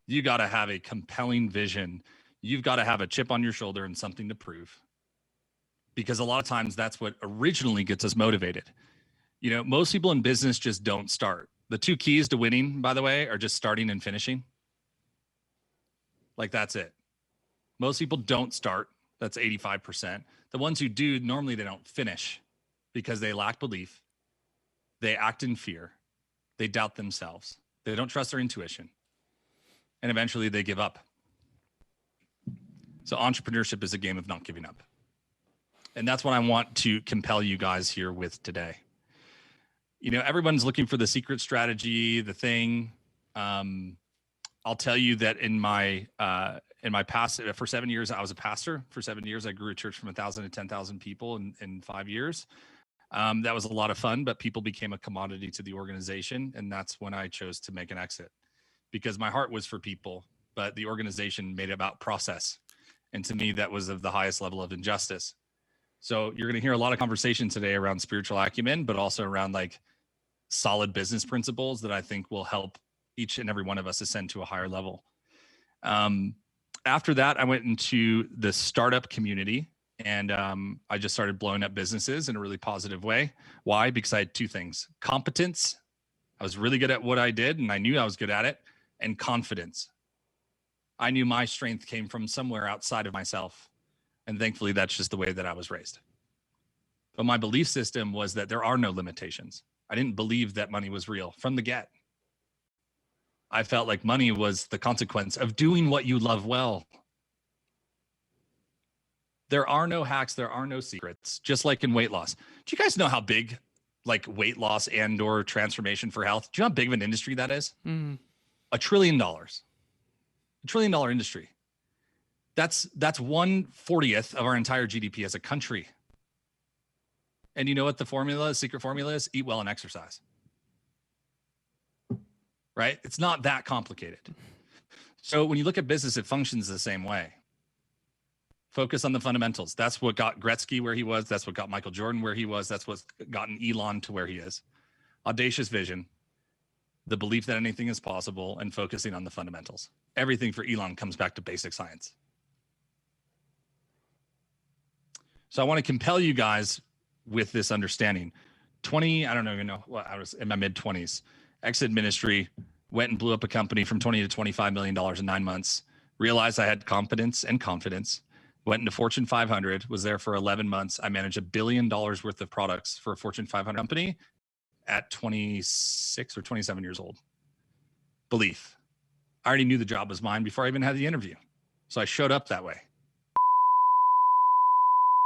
You got to have a compelling vision. You've got to have a chip on your shoulder and something to prove. Because a lot of times that's what originally gets us motivated. You know, most people in business just don't start. The two keys to winning, by the way, are just starting and finishing. Like, that's it. Most people don't start. That's 85%. The ones who do, normally they don't finish because they lack belief. They act in fear. They doubt themselves. They don't trust their intuition. And eventually they give up. So entrepreneurship is a game of not giving up. And that's what I want to compel you guys here with today. You know, everyone's looking for the secret strategy, the thing. I'll tell you that in my past, for 7 years, I was a pastor. For 7 years, I grew a church from 1,000 to 10,000 people in 5 years. That was a lot of fun, but people became a commodity to the organization. And that's when I chose to make an exit, because my heart was for people, but the organization made it about process. And to me, that was of the highest level of injustice. So you're going to hear a lot of conversation today around spiritual acumen, but also around like solid business principles that I think will help each and every one of us ascend to a higher level. After that, I went into the startup community, and I just started blowing up businesses in a really positive way. Why? Because I had two things: competence. I was really good at what I did, and I knew I was good at it, and confidence. I knew my strength came from somewhere outside of myself. And thankfully, that's just the way that I was raised. But my belief system was that there are no limitations. I didn't believe that money was real from the get. I felt like money was the consequence of doing what you love well. There are no hacks. There are no secrets, just like in weight loss. Do you guys know how big like weight loss and or transformation for health? Do you know how big of an industry that is? $1 trillion. $1 trillion industry. That's 1/40th of our entire GDP as a country. And you know what the secret formula is? Eat well and exercise. Right? It's not that complicated. So when you look at business, it functions the same way. Focus on the fundamentals. That's what got Gretzky where he was. That's what got Michael Jordan where he was. That's what's gotten Elon to where he is. Audacious vision, the belief that anything is possible, and focusing on the fundamentals. Everything for Elon comes back to basic science. So I want to compel you guys with this understanding. I don't even know. Well, I was in my mid-20s. Exit ministry, went and blew up a company from $20 to $25 million in 9 months. Realized I had competence and confidence. Went into Fortune 500, was there for 11 months. I managed $1 billion worth of products for a Fortune 500 company at 26 or 27 years old. Belief. I already knew the job was mine before I even had the interview. So I showed up that way.